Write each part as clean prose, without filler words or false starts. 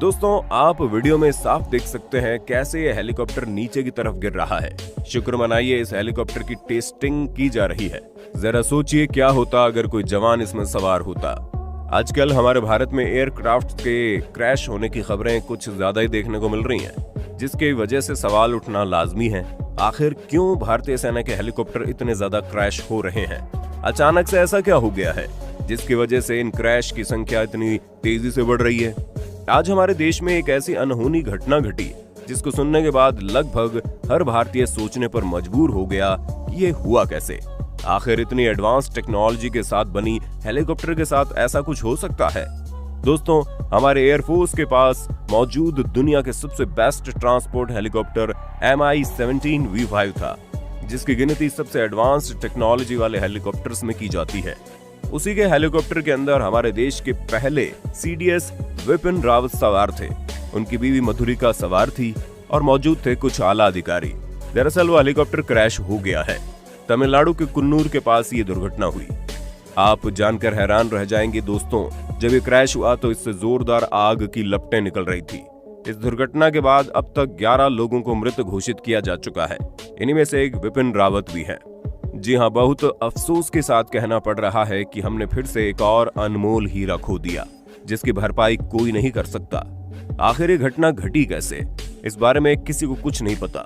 दोस्तों, आप वीडियो में साफ देख सकते हैं कैसे ये हेलीकॉप्टर नीचे की तरफ गिर रहा है। शुक्र मनाइए, इस हेलीकॉप्टर की टेस्टिंग की जा रही है। जरा सोचिए क्या होता अगर कोई जवान इसमें सवार होता। आजकल हमारे भारत में एयरक्राफ्ट के क्रैश होने की खबरें कुछ ज्यादा ही देखने को मिल रही हैं, जिसकी वजह से सवाल उठना लाजमी है, आखिर क्यों भारतीय सेना के हेलीकॉप्टर इतने ज्यादा क्रैश हो रहे हैं। अचानक से ऐसा क्या हो गया है जिसकी वजह से इन क्रैश की संख्या इतनी तेजी से बढ़ रही है। आज हमारे देश में एक ऐसी अनहोनी घटना घटी जिसको सुनने के बाद लगभग हर भारतीय सोचने पर मजबूर हो गया कि ये हुआ कैसे। आखिर इतनी एडवांस टेक्नोलॉजी के साथ बनी हेलीकॉप्टर के साथ ऐसा कुछ हो सकता है। दोस्तों, हमारे एयरफोर्स के पास मौजूद दुनिया के सबसे best transport helicopter Mi-17 V5 था, जिसकी गिनती सबसे एडवांस टेक्नोलॉजी वाले हेलीकॉप्टर्स में की जाती है। उसी के हेलीकॉप्टर के अंदर हमारे देश के पहले CDS विपिन रावत सवार थे, उनकी बीवी मधुरिका सवार थी और मौजूद थे कुछ आला अधिकारी। दरअसल वो हेलीकॉप्टर क्रैश हो गया है। तमिलनाडु के कुन्नूर के पास ये दुर्घटना हुई। आप जानकर हैरान रह जाएंगे दोस्तों, जब ये क्रैश हुआ तो इससे जोरदार आग की लपटें निकल रही थी। इस दुर्घटना के बाद अब तक 11 लोगों को मृत घोषित किया जा चुका है। इन्हीं में से एक विपिन रावत भी है। जी हाँ, बहुत अफसोस के साथ कहना पड़ रहा है कि हमने फिर से एक और अनमोल हीरा खो दिया, जिसकी भरपाई कोई नहीं कर सकता। आखिर ये घटना घटी कैसे, इस बारे में किसी को कुछ नहीं पता,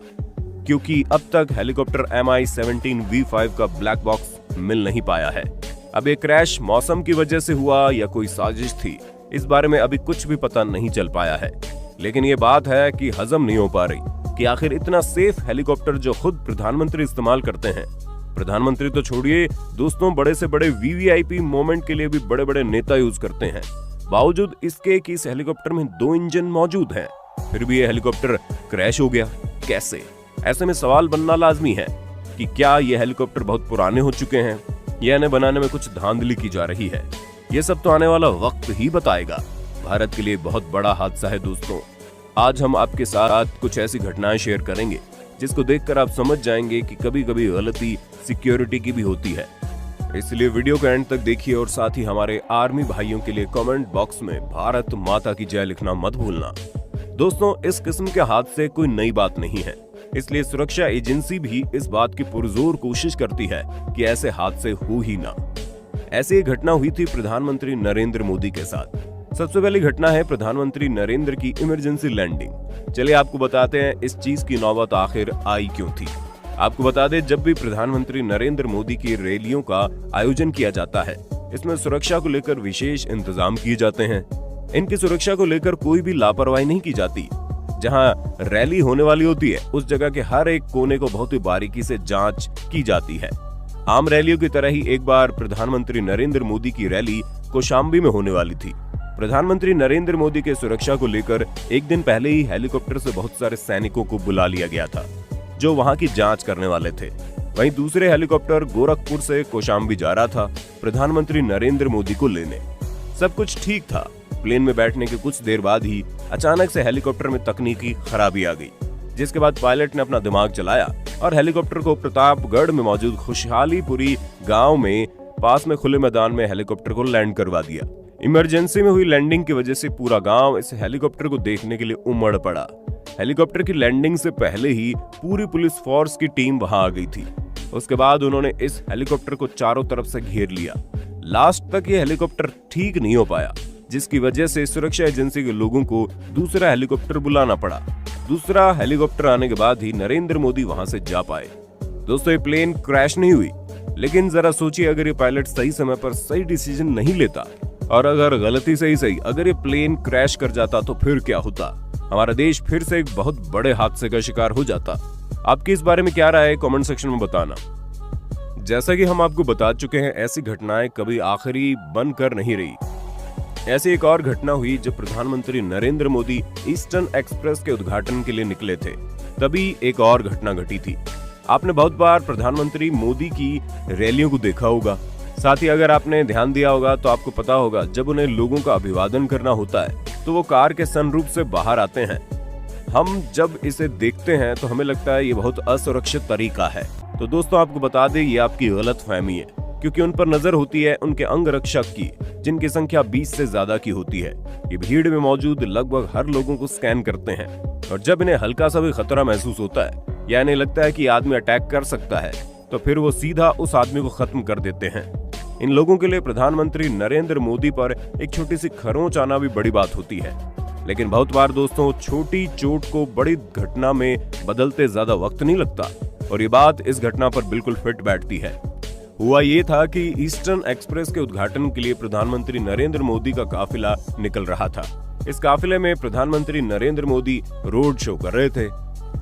क्योंकि अब तक हेलीकॉप्टर Mi-17 V5 का ब्लैक बॉक्स मिल नहीं पाया है। अब ये क्रैश मौसम की वजह से हुआ या कोई साजिश थी, इस बारे में अभी कुछ भी पता नहीं चल पाया है। लेकिन ये बात है कि हजम नहीं हो पा रही कि आखिर इतना सेफ हेलीकॉप्टर जो खुद प्रधानमंत्री इस्तेमाल करते हैं, प्रधानमंत्री तो छोड़िए दोस्तों, बड़े से बड़े VVIP मोमेंट के लिए भी बड़े बड़े नेता यूज करते हैं, बावजूद इसके कि इस हेलीकॉप्टर में 2 इंजन मौजूद हैं, फिर भी ये हेलीकॉप्टर क्रैश हो गया कैसे। ऐसे में सवाल बनना लाजमी है कि क्या ये हेलीकॉप्टर बहुत पुराने हो चुके हैं या इन्हें बनाने में कुछ धांधली की जा रही है। ये सब तो आने वाला वक्त ही बताएगा। भारत के लिए बहुत बड़ा हादसा है दोस्तों। आज हम आपके साथ कुछ ऐसी घटनाएं शेयर करेंगे जिसको देखकर आप समझ जाएंगे कि कभी कभी गलती सिक्योरिटी की भी होती है। इसलिए वीडियो को एंड तक देखिए और साथ ही हमारे आर्मी भाइयों के लिए कमेंट बॉक्स में भारत माता की जय लिखना मत भूलना। दोस्तों, इस किस्म के हादसे कोई नई बात नहीं है, इसलिए सुरक्षा एजेंसी भी इस बात की पुरजोर कोशिश करती है कि ऐसे हादसे हो ही ना। ऐसी एक घटना हुई थी प्रधानमंत्री नरेंद्र मोदी के साथ। सबसे पहली घटना है प्रधानमंत्री नरेंद्र की इमरजेंसी लैंडिंग। चलिए आपको बताते हैं इस चीज की नौबत आखिर आई क्यों थी। आपको बता दें, जब भी प्रधानमंत्री नरेंद्र मोदी की रैलियों का आयोजन किया जाता है, इसमें सुरक्षा को लेकर विशेष इंतजाम किए जाते हैं। इनकी सुरक्षा को लेकर कोई भी लापरवाही नहीं की जाती। जहां रैली होने वाली होती है, उस जगह के हर एक कोने को बहुत ही बारीकी से जांच की जाती है। आम रैलियों की तरह ही एक बार प्रधानमंत्री नरेंद्र मोदी की रैली कौशाम्बी में होने वाली थी। प्रधानमंत्री नरेंद्र मोदी के सुरक्षा को लेकर एक दिन पहले ही हेलीकॉप्टर से बहुत सारे सैनिकों को बुला लिया गया था, जो वहां की जांच करने वाले थे। वहीं दूसरे हेलीकॉप्टर गोरखपुर से कौशाम्बी जा रहा था प्रधानमंत्री नरेंद्र मोदी को लेने। सब कुछ ठीक था। प्लेन में बैठने के कुछ देर बाद ही अचानक से हेलीकॉप्टर में तकनीकी खराबी आ गई, जिसके बाद पायलट ने अपना दिमाग चलाया और हेलीकॉप्टर को प्रतापगढ़ में मौजूद खुशहालीपुरी गांव में पास में खुले मैदान में हेलीकॉप्टर को लैंड करवा दिया। इमरजेंसी में हुई लैंडिंग की वजह से पूरा गांव इस हेलीकॉप्टर को देखने के लिए उमड़ पड़ा। हेलीकॉप्टर की लैंडिंग से पहले ही पूरी पुलिस फोर्स की टीम वहां आ गई थी। उसके बाद उन्होंने इस हेलीकॉप्टर को चारों तरफ से घेर लिया। लास्ट तक ये हेलीकॉप्टर ठीक नहीं हो पाया, जिसकी वजह से सुरक्षा एजेंसी के लोगों को दूसरा हेलीकॉप्टर बुलाना पड़ा। दूसरा हेलीकॉप्टर आने के बाद ही नरेंद्र मोदी वहां से जा पाए। दोस्तों, ये प्लेन क्रैश नहीं हुई, लेकिन जरा सोचिए अगर ये पायलट सही समय पर सही डिसीजन नहीं लेता और अगर गलती से ही सही अगर ये प्लेन क्रैश कर जाता तो फिर क्या होता। हमारा देश फिर से एक बहुत बड़े हादसे का शिकार हो जाता। आपकी इस बारे में क्या राय है, कमेंट सेक्शन में बताना। जैसा कि हम आपको बता चुके हैं, ऐसी घटनाएं कभी आखिरी बनकर नहीं रही। ऐसी एक और घटना हुई जब प्रधानमंत्री नरेंद्र मोदी ईस्टर्न एक्सप्रेस के उद्घाटन के लिए निकले थे, तभी एक और घटना घटी थी। आपने बहुत बार प्रधानमंत्री मोदी की रैलियों को देखा होगा। साथ ही अगर आपने ध्यान दिया होगा तो आपको पता होगा जब उन्हें लोगों का अभिवादन करना होता है तो वो कार के सनरूफ से बाहर आते हैं। हम जब इसे देखते हैं तो हमें लगता है ये बहुत असुरक्षित तरीका है। तो दोस्तों, आपको बता दें ये आपकी गलतफहमी है, क्योंकि उन पर नजर होती है उनके अंगरक्षक की, जिनकी संख्या 20 से ज्यादा की होती है। ये भीड़ में मौजूद लगभग हर लोगों को स्कैन करते हैं और जब इन्हें हल्का सा भी खतरा महसूस होता है या इन्हें लगता है कि आदमी अटैक कर सकता है, तो फिर वो सीधा उस आदमी को खत्म कर देते हैं। इन लोगों के लिए प्रधानमंत्री नरेंद्र मोदी पर एक छोटी सी खरोंच आना भी बड़ी बात होती है। लेकिन बहुत बार दोस्तों, छोटी चोट को बड़ी घटना में बदलते ज्यादा वक्त नहीं लगता, और ये बात इस घटना पर बिल्कुल फिट बैठती है। हुआ ये था कि ईस्टर्न एक्सप्रेस के उद्घाटन के लिए प्रधानमंत्री नरेंद्र मोदी का काफिला निकल रहा था। इस काफिले में प्रधानमंत्री नरेंद्र मोदी रोड शो कर रहे थे,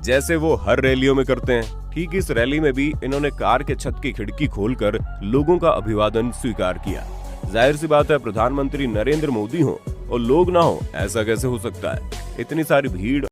जैसे वो हर रैलियों में करते हैं। ठीक इस रैली में भी इन्होंने कार के छत की खिड़की खोलकर लोगों का अभिवादन स्वीकार किया। जाहिर सी बात है, प्रधानमंत्री नरेंद्र मोदी हो और लोग ना हो, ऐसा कैसे हो सकता है। इतनी सारी भीड़